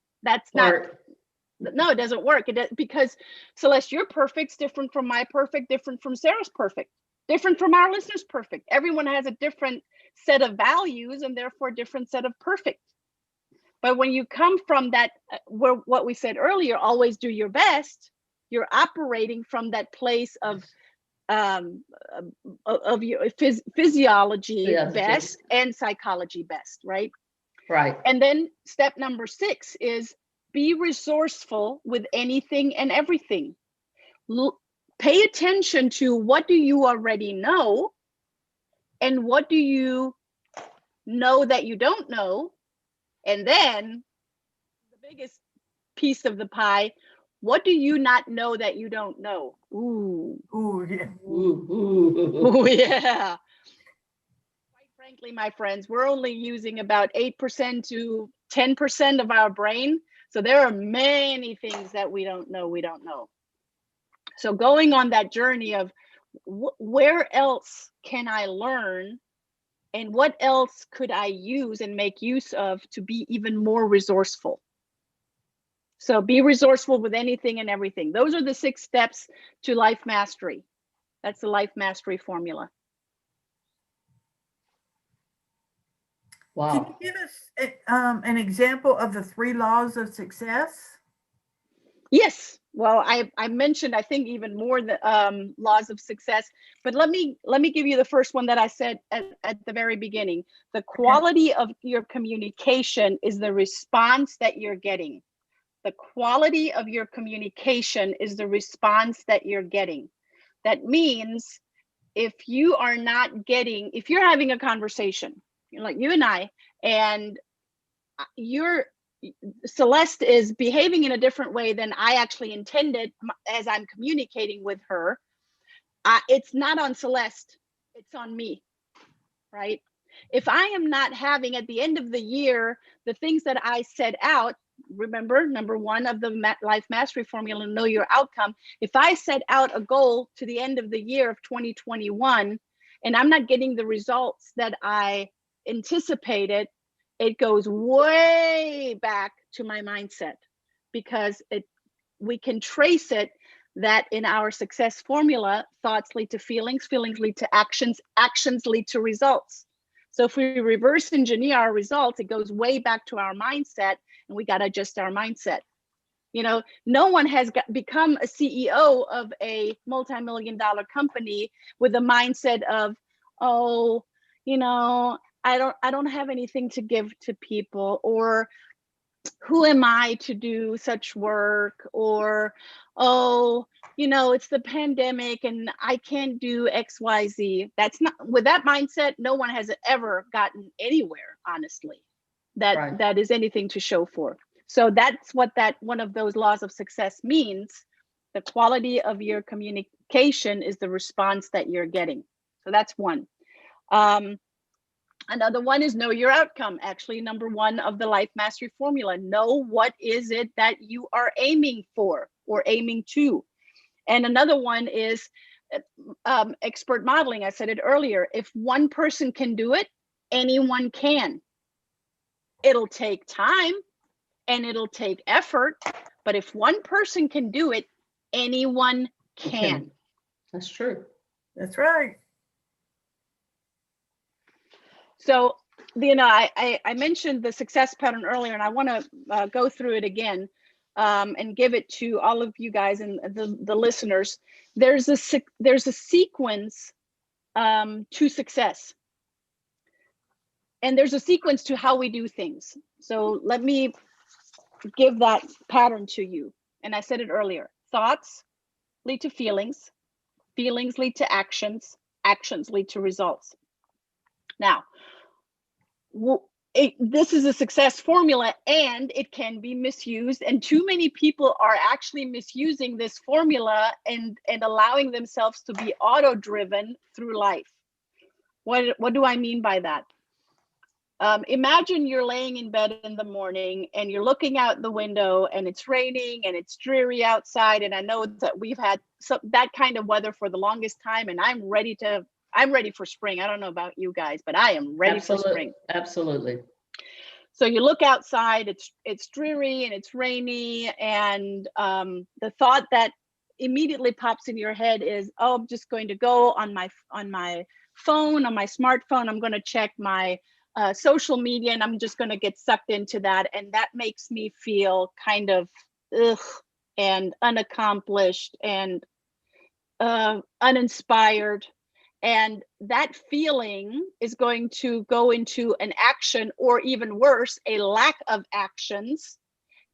work. Because Celeste, your perfect's different from my perfect, different from Sarah's perfect, different from our listeners' perfect. Everyone has a different set of values and therefore a different set of perfect. But when you come from that, what we said earlier, always do your best, you're operating from that place of your physiology best and psychology best, right? Right. And then step number 6 is be resourceful with anything and everything. Pay attention to what do you already know and what do you know that you don't know. And then the biggest piece of the pie, what do you not know that you don't know? Ooh. Ooh, yeah. Ooh, yeah. Quite frankly, my friends, we're only using about 8% to 10% of our brain. So there are many things that we don't know. So going on that journey of where else can I learn and what else could I use and make use of to be even more resourceful? So be resourceful with anything and everything. Those are the 6 steps to life mastery. That's the life mastery formula. Wow. Can you give us an example of the 3 laws of success? Yes. Well, I mentioned, I think, even more the laws of success, but let me give you the first one that I said at the very beginning. The quality of your communication is the response that you're getting. The quality of your communication is the response that you're getting. That means if you're having a conversation, like you and I, and Celeste is behaving in a different way than I actually intended as I'm communicating with her, it's not on Celeste, it's on me, right? If I am not having at the end of the year the things that I set out, remember, number one of the life mastery formula, know your outcome. If I set out a goal to the end of the year of 2021 and I'm not getting the results that I anticipated, it goes way back to my mindset, because we can trace it that in our success formula, thoughts lead to feelings, feelings lead to actions, actions lead to results. So if we reverse engineer our results, it goes way back to our mindset, and we got to adjust our mindset. You know, no one has become a CEO of a multi-million-dollar company with a mindset of, oh, you know, I don't have anything to give to people, or who am I to do such work, or, oh, you know, it's the pandemic and I can't do XYZ. That's not, with that mindset, no one has ever gotten anywhere, honestly, that is anything to show for. So that's what that one of those laws of success means. The quality of your communication is the response that you're getting. So that's one. Another one is know your outcome. Actually, number one of the life mastery formula, know what is it that you are aiming for or aiming to. And another one is expert modeling. I said it earlier. If one person can do it, anyone can. It'll take time and it'll take effort, but if one person can do it, anyone can. That's true. That's right. So, you know, I mentioned the success pattern earlier, and I want to go through it again and give it to all of you guys and the listeners. There's a sequence to success, and there's a sequence to how we do things. So let me give that pattern to you. And I said it earlier: thoughts lead to feelings, feelings lead to actions, actions lead to results. Now, this is a success formula, and it can be misused, and too many people are actually misusing this formula and allowing themselves to be auto-driven through life. What do I mean by that? Imagine you're laying in bed in the morning and you're looking out the window and it's raining and it's dreary outside, and I know that we've had that kind of weather for the longest time, and I'm ready for spring. I don't know about you guys, but I am ready for spring. Absolutely. So you look outside, it's dreary and it's rainy, and the thought that immediately pops in your head is, oh, I'm just going to go on my phone, on my smartphone. I'm going to check my social media, and I'm just going to get sucked into that. And that makes me feel kind of and unaccomplished and uninspired. And that feeling is going to go into an action, or even worse, a lack of actions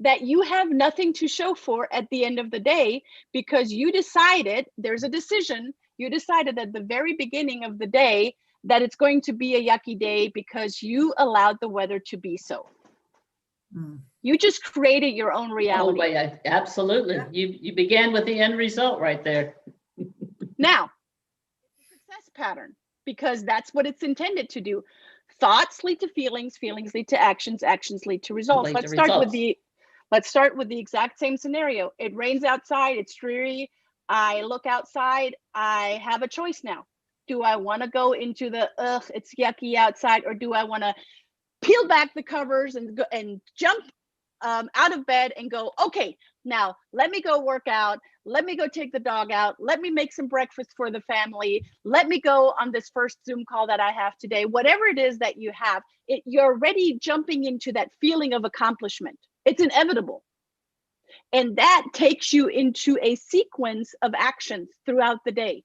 that you have nothing to show for at the end of the day, because you decided, there's a decision, you decided at the very beginning of the day that it's going to be a yucky day because you allowed the weather to be so. You just created your own reality. Oh, absolutely. Yeah. You began with the end result right there. Now, success pattern, because that's what it's intended to do. Thoughts lead to feelings, feelings lead to actions, actions lead to results. Let's start with the exact same scenario. It rains outside, it's dreary. I look outside, I have a choice now. Do I want to go into the it's yucky outside, or do I want to peel back the covers and go and jump out of bed and go, okay, now let me go work out. Let me go take the dog out. Let me make some breakfast for the family. Let me go on this first Zoom call that I have today. Whatever it is that you have, you're already jumping into that feeling of accomplishment. It's inevitable. And that takes you into a sequence of actions throughout the day.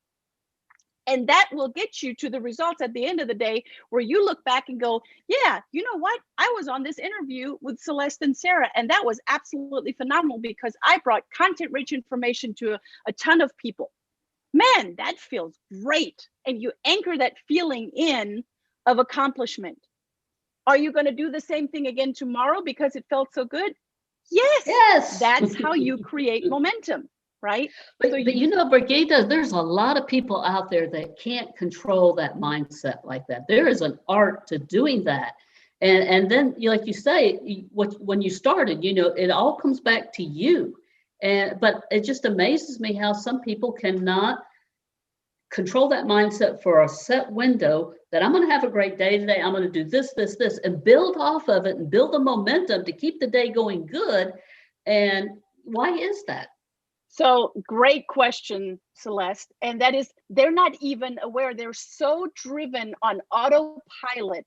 And that will get you to the results at the end of the day where you look back and go, yeah, you know what? I was on this interview with Celeste and Sara, and that was absolutely phenomenal because I brought content-rich information to a ton of people. Man, that feels great. And you anchor that feeling in of accomplishment. Are you going to do the same thing again tomorrow because it felt so good? Yes. Yes. That's how you create momentum, right? But you know, Brigitta, there's a lot of people out there that can't control that mindset like that. There is an art to doing that. And then, like you say, when you started, you know, it all comes back to you. But it just amazes me how some people cannot control that mindset for a set window that I'm going to have a great day today. I'm going to do this, this, this, and build off of it and build the momentum to keep the day going good. And why is that? So great question, Celeste. And that is, they're not even aware. They're so driven on autopilot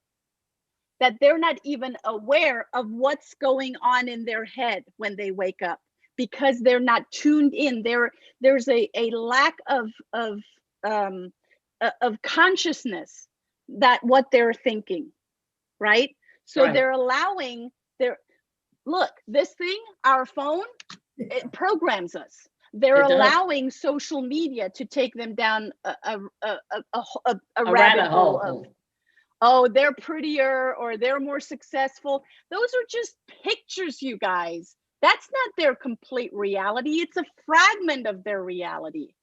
that they're not even aware of what's going on in their head when they wake up because they're not tuned in. There's a lack of consciousness that what they're thinking, right? So Right. they're allowing this thing, our phone, it programs us. They're allowing social media to take them down a rabbit hole of, oh, they're prettier or they're more successful. Those are just pictures, you guys. That's not their complete reality. It's a fragment of their reality.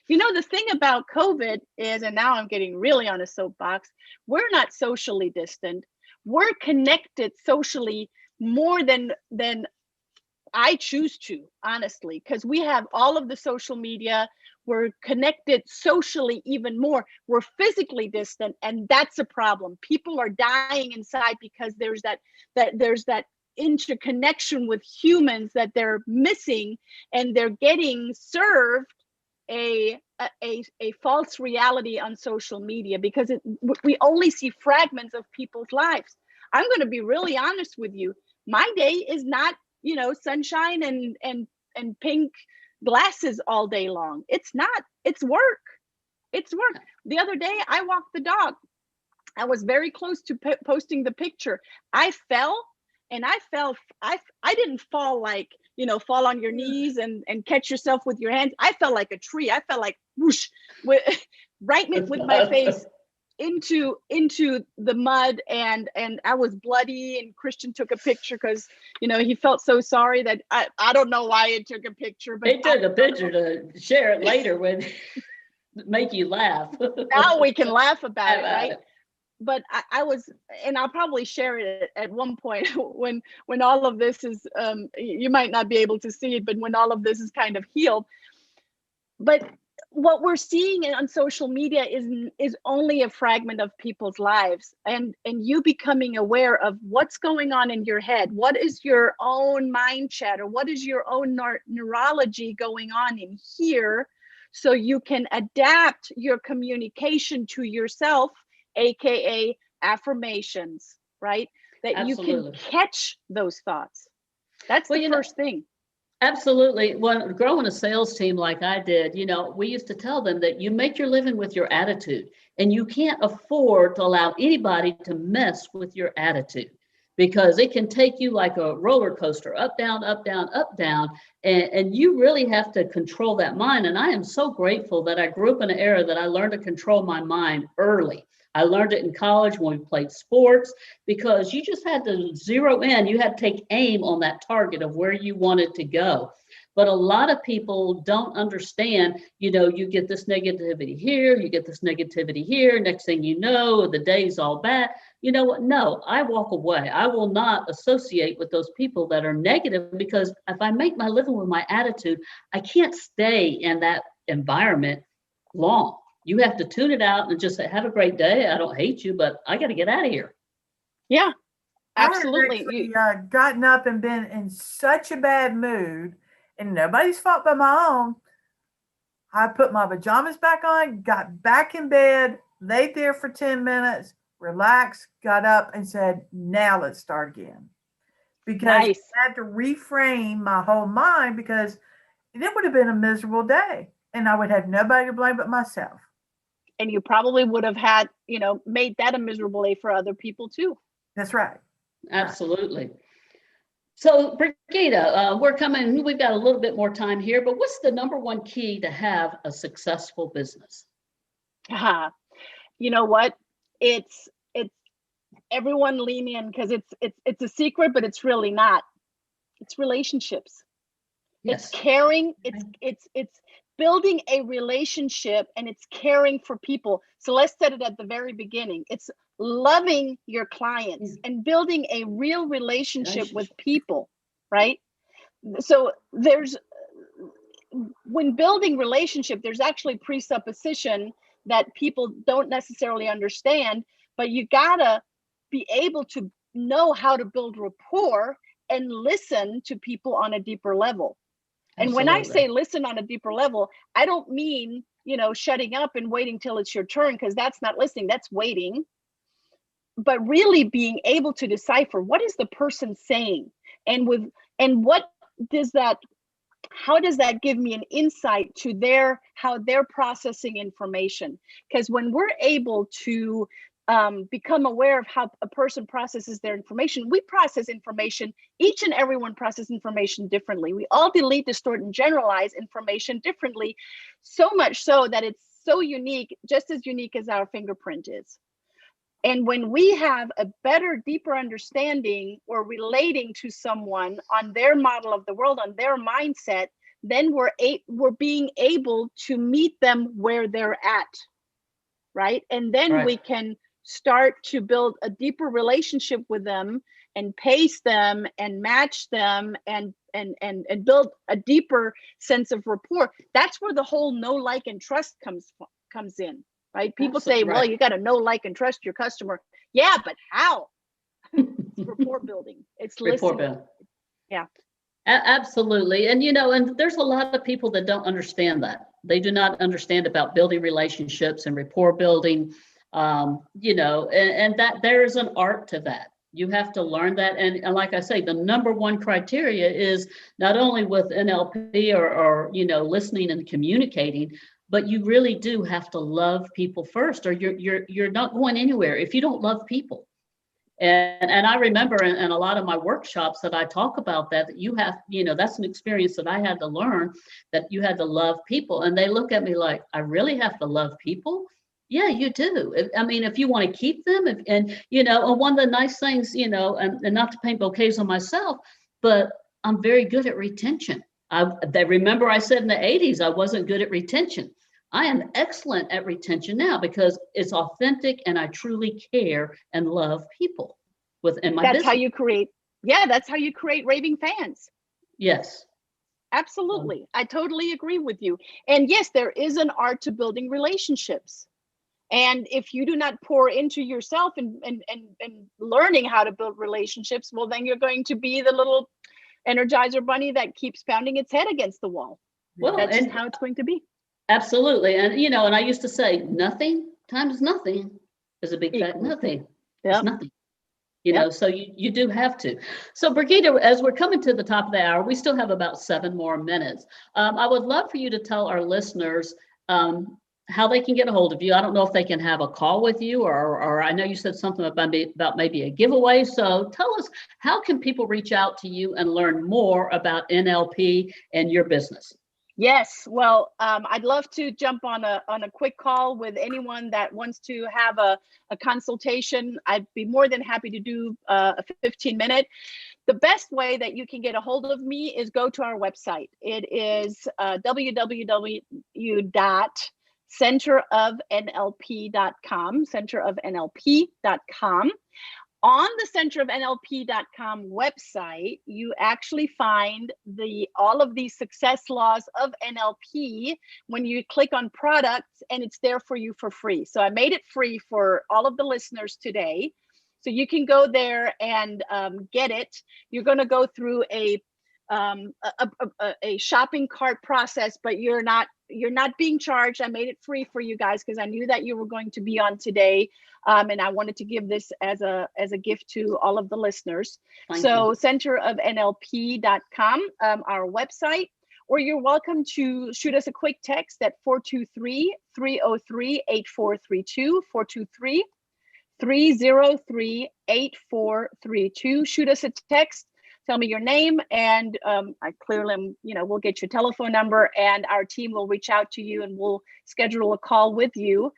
You know, the thing about COVID is, and now I'm getting really on a soapbox, we're not socially distant. We're connected socially more than I choose to, honestly, because we have all of the social media. We're connected socially even more. We're physically distant, and that's a problem. People are dying inside because there's that interconnection with humans that they're missing, and they're getting served a false reality on social media because we only see fragments of people's lives. I'm going to be really honest with you. My day is not, you know, sunshine and pink glasses all day long. It's not. It's work. It's work. The other day I walked the dog. I was very close to posting the picture. I fell, and I didn't fall like, you know, fall on your knees and catch yourself with your hands. I fell like a tree. I fell like whoosh, right with my face into the mud, and I was bloody, and Christian took a picture because, you know, he felt so sorry that I don't know why he took a picture, but he took a picture to share it later when make you laugh. Now we can laugh about it, right? But I was, and I'll probably share it at one point when all of this is, you might not be able to see it, but when all of this is kind of healed. But what we're seeing on social media is only a fragment of people's lives, and you becoming aware of what's going on in your head. What is your own mind chatter? What is your own neurology going on in here, so you can adapt your communication to yourself, AKA affirmations, right? That Absolutely. You can catch those thoughts. That's the first thing. Absolutely. When growing a sales team like I did, you know, we used to tell them that you make your living with your attitude, and you can't afford to allow anybody to mess with your attitude, because it can take you like a roller coaster, up, down, up, down, up, down. And you really have to control that mind. And I am so grateful that I grew up in an era that I learned to control my mind early. I learned it in college when we played sports, because you just had to zero in. You had to take aim on that target of where you wanted to go. But a lot of people don't understand, you know, you get this negativity here, you get this negativity here. Next thing you know, the day's all bad. You know what? No, I walk away. I will not associate with those people that are negative, because if I make my living with my attitude, I can't stay in that environment long. You have to tune it out and just say, have a great day. I don't hate you, but I got to get out of here. Yeah, absolutely. I had gotten up and been in such a bad mood, and nobody's fault but my own. I put my pajamas back on, got back in bed, laid there for 10 minutes, relaxed, got up and said, now let's start again. because Nice. I had to reframe my whole mind, because it would have been a miserable day and I would have nobody to blame but myself. And you probably would have had, made that a miserable day for other people too. That's right. Absolutely. So Brigitta, we've got a little bit more time here, but what's the number one key to have a successful business? You know what? It's everyone lean in, because it's a secret, but it's really not. It's relationships. Yes. It's caring. It's building a relationship, and it's caring for people. Celeste said it at the very beginning. It's loving your clients and building a real relationship with people, right? So when building relationship, there's actually presupposition that people don't necessarily understand, but you gotta be able to know how to build rapport and listen to people on a deeper level. And when I say listen on a deeper level, I don't mean, shutting up and waiting till it's your turn, because that's not listening, that's waiting. But really being able to decipher what is the person saying, and how does that give me an insight to how they're processing information? Because when we're able to become aware of how a person processes their information, we process information, each and everyone processes information differently. We all delete, distort, and generalize information differently, so much so that it's so unique, just as unique as our fingerprint is. And when we have a better, deeper understanding or relating to someone on their model of the world, on their mindset, then we're being able to meet them where they're at, right? And then we can start to build a deeper relationship with them and pace them and match them and build a deeper sense of rapport. That's where the whole know, like, and trust comes in. Right? People say, well, you got to know, like, and trust your customer. Yeah, but how? It's rapport building. It's listening. Yeah. Absolutely. And, and there's a lot of people that don't understand that. They do not understand about building relationships and rapport building, and that there is an art to that. You have to learn that. And like I say, the number one criteria is not only with NLP or listening and communicating, but you really do have to love people first, or you're not going anywhere if you don't love people. And I remember in a lot of my workshops that I talk about that you have, that's an experience that I had to learn, that you had to love people. And they look at me like, I really have to love people? Yeah, you do. I mean, if you want to keep them, and one of the nice things, and not to paint bouquets on myself, but I'm very good at retention. Remember I said in the 80s, I wasn't good at retention. I am excellent at retention now because it's authentic and I truly care and love people within my business. That's how you create raving fans. Yes. Absolutely. I totally agree with you. And yes, there is an art to building relationships. And if you do not pour into yourself and learning how to build relationships, well, then you're going to be the little Energizer bunny that keeps pounding its head against the wall. Well, that's just how it's going to be. Absolutely. And, and I used to say, nothing times nothing is a big fat nothing. It's nothing. So you do have to. So Brigitta, as we're coming to the top of the hour, we still have about 7 more minutes. I would love for you to tell our listeners how they can get a hold of you. I don't know if they can have a call with you, or I know you said something about maybe a giveaway. So tell us, how can people reach out to you and learn more about NLP and your business? Yes, well, I'd love to jump on a quick call with anyone that wants to have a consultation. I'd be more than happy to do a 15-minute. The best way that you can get a hold of me is go to our website. It is www.centerofnlp.com, centerofnlp.com. On the centerofnlp.com website, you actually find all of the success laws of NLP when you click on products, and it's there for you for free. So I made it free for all of the listeners today. So you can go there and get it. You're going to go through a shopping cart process, but you're not you're not being charged. I made it free for you guys because I knew that you were going to be on today. And I wanted to give this as a gift to all of the listeners. Thank so you. centerofnlp.com, our website, or you're welcome to shoot us a quick text at 423-303-8432, 423-303-8432. Shoot us a text. Tell me your name, and I clearly am, we'll get your telephone number, and our team will reach out to you and we'll schedule a call with you.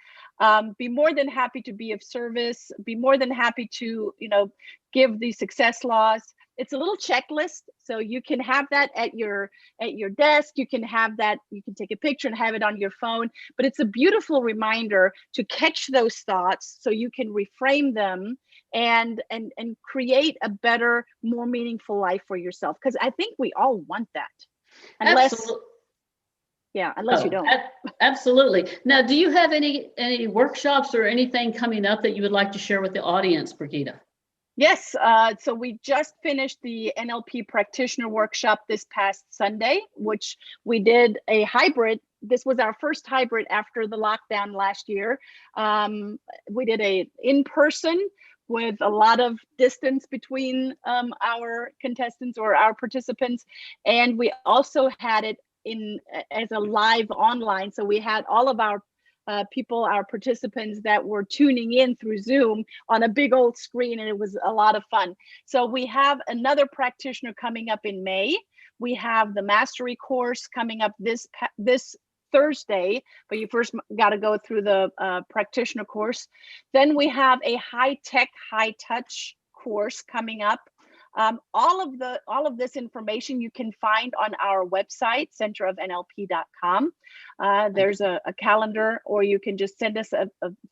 Be more than happy to be of service. Be more than happy to, give the success laws. It's a little checklist, so you can have that at your desk. You can have that. You can take a picture and have it on your phone. But it's a beautiful reminder to catch those thoughts, so you can reframe them and create a better, more meaningful life for yourself. Because I think we all want that, unless. Absolutely. Yeah, unless you don't. Absolutely. Now, do you have any workshops or anything coming up that you would like to share with the audience, Brigitta? Yes, so we just finished the NLP practitioner workshop this past Sunday, which we did a hybrid. This was our first hybrid after the lockdown last year. We did a in-person with a lot of distance between our contestants or our participants, and we also had it as a live online. So we had all of our people, our participants that were tuning in through Zoom on a big old screen, and it was a lot of fun. So we have another practitioner coming up in May. We have the mastery course coming up this Thursday, but you first got to go through the practitioner course. Then we have a high-tech, high-touch course coming up. All of this information you can find on our website, centerofnlp.com. There's a calendar, or you can just send us a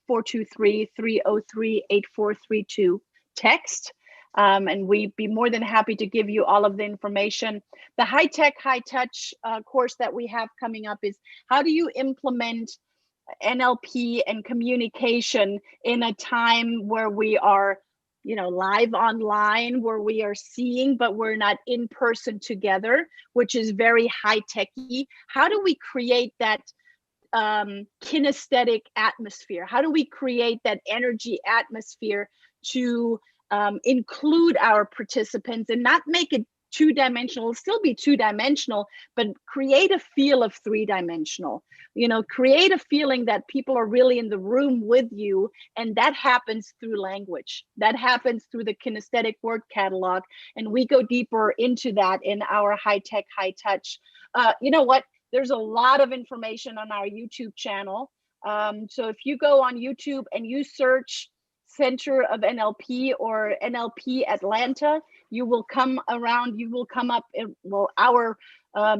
423-303-8432 text. And we'd be more than happy to give you all of the information. The high-tech, high-touch course that we have coming up is how do you implement NLP and communication in a time where we are live online, where we are seeing, but we're not in person together, which is very high-techy. How do we create that kinesthetic atmosphere? How do we create that energy atmosphere to include our participants and not make it two-dimensional? It'll still be two-dimensional, but create a feel of three-dimensional. Create a feeling that people are really in the room with you, and that happens through language. That happens through the kinesthetic word catalog, and we go deeper into that in our high-tech, high-touch. You know what? There's a lot of information on our YouTube channel. So if you go on YouTube and you search Center of NLP or NLP Atlanta, you will come up, our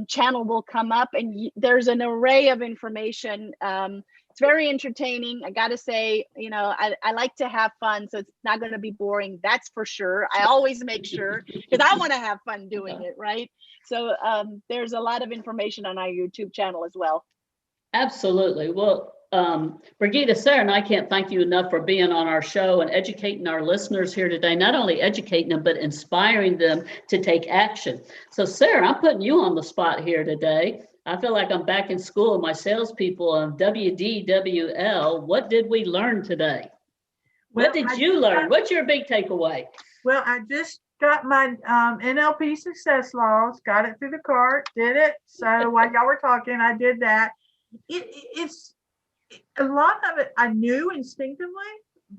channel will come up, and there's an array of information. It's very entertaining. I gotta say, I like to have fun, so it's not gonna be boring, that's for sure. I always make sure, because I wanna have fun doing it, right? So there's a lot of information on our YouTube channel as well. Absolutely. Well, Brigitta, Sara, and I can't thank you enough for being on our show and educating our listeners here today, not only educating them, but inspiring them to take action. So, Sara, I'm putting you on the spot here today. I feel like I'm back in school with my salespeople on WDWL. What did we learn today? What did you learn? What's your big takeaway? Well, I just got my NLP success laws, got it through the cart, did it. So while y'all were talking, I did that. It's a lot of it I knew instinctively,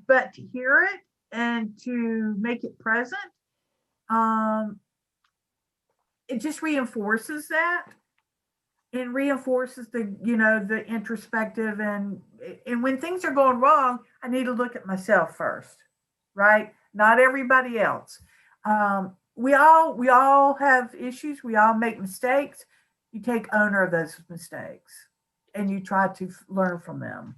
but to hear it and to make it present, it just reinforces that, and reinforces the introspective, and when things are going wrong, I need to look at myself first, right? Not everybody else. We all have issues. We all make mistakes. You take owner of those mistakes, and you try to learn from them.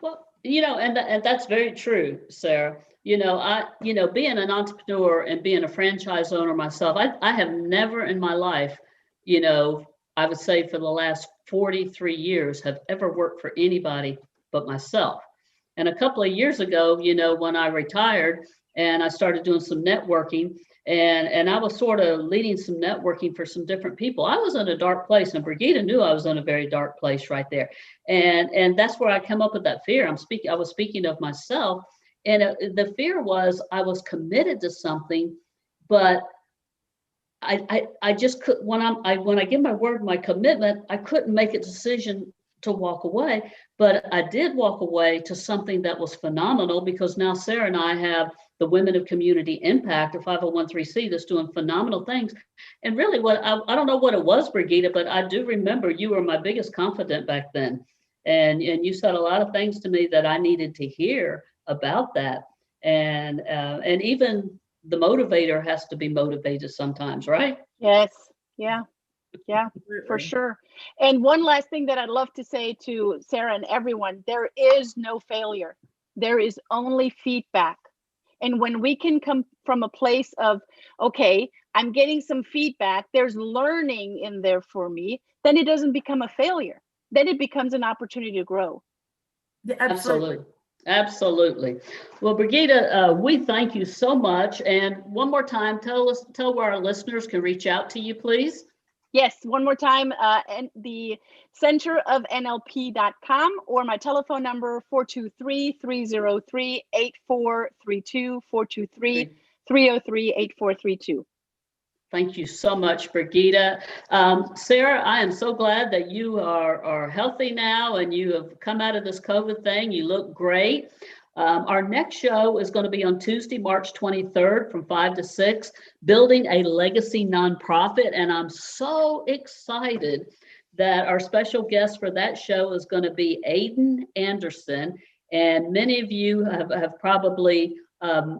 Well, and that's very true, Sara. Being an entrepreneur and being a franchise owner myself, I have never in my life, I would say for the last 43 years, have ever worked for anybody but myself. And a couple of years ago, when I retired and I started doing some networking, and I was sort of leading some networking for some different people. I was in a dark place, and Brigitta knew I was in a very dark place right there. And that's where I come up with that fear. I was speaking of myself, and the fear was I was committed to something, but I just could, when I give my word, my commitment, I couldn't make a decision to walk away, but I did walk away to something that was phenomenal, because now Sara and I have the Women of Community Impact, or 501(c) that's doing phenomenal things. And really I don't know what it was, Brigitta, but I do remember you were my biggest confidant back then. And you said a lot of things to me that I needed to hear about that. And even the motivator has to be motivated sometimes, right? Yes. Yeah, for sure. And one last thing that I'd love to say to Sara and everyone, there is no failure. There is only feedback. And when we can come from a place of, okay, I'm getting some feedback, there's learning in there for me, then it doesn't become a failure. Then it becomes an opportunity to grow. Yeah, Absolutely. Well, Brigitta, we thank you so much. And one more time, tell where our listeners can reach out to you, please. Yes, one more time, and the centerofnlp.com, or my telephone number, 423-303-8432, 423-303-8432. Thank you so much, Brigitta. Sara, I am so glad that you are healthy now and you have come out of this COVID thing. You look great. Our next show is going to be on Tuesday, March 23rd from 5 to 6, Building a Legacy Nonprofit. And I'm so excited that our special guest for that show is going to be Aidan Anderson. And many of you have probably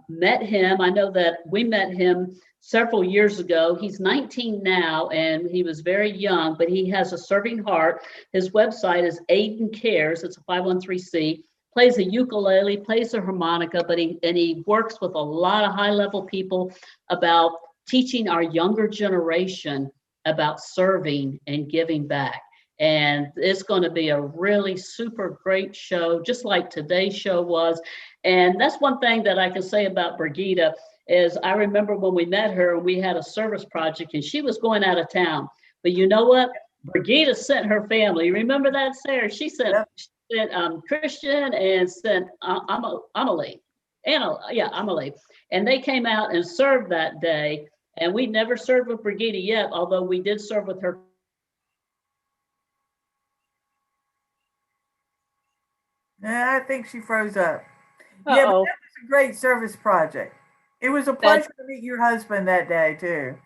met him. I know that we met him several years ago. He's 19 now, and he was very young, but he has a serving heart. His website is Aidan Cares. It's a 501(c). Plays a ukulele, plays a harmonica, but he works with a lot of high-level people about teaching our younger generation about serving and giving back. And it's going to be a really super great show, just like today's show was. And that's one thing that I can say about Brigitta is I remember when we met her, we had a service project and she was going out of town. But you know what? Brigitta sent her family. You remember that, Sara? She sent Christian and sent Amelie. Amelie. And they came out and served that day. And we never served with Brigitta yet, although we did serve with her. Yeah, I think she froze up. Uh-oh. Yeah, but that was a great service project. It was a pleasure to meet your husband that day too.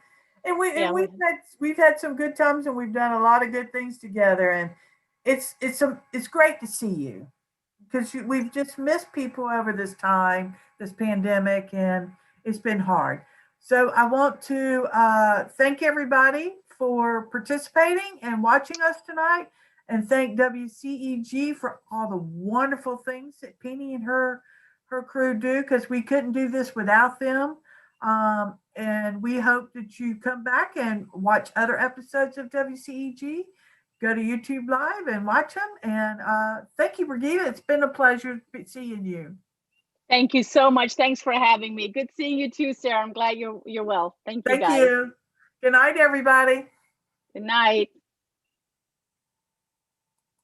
And we've had some good times, and we've done a lot of good things together. And it's great to see you, because we've just missed people over this time, this pandemic, and it's been hard. So I want to thank everybody for participating and watching us tonight, and thank WCEG for all the wonderful things that Penny and her crew do, because we couldn't do this without them. And we hope that you come back and watch other episodes of WCEG. Go to YouTube Live and watch them. And thank you, Brigitta. It's been a pleasure seeing you. Thank you so much. Thanks for having me. Good seeing you too, Sara. I'm glad you're well. Thank you, guys. Thank you. Good night, everybody. Good night.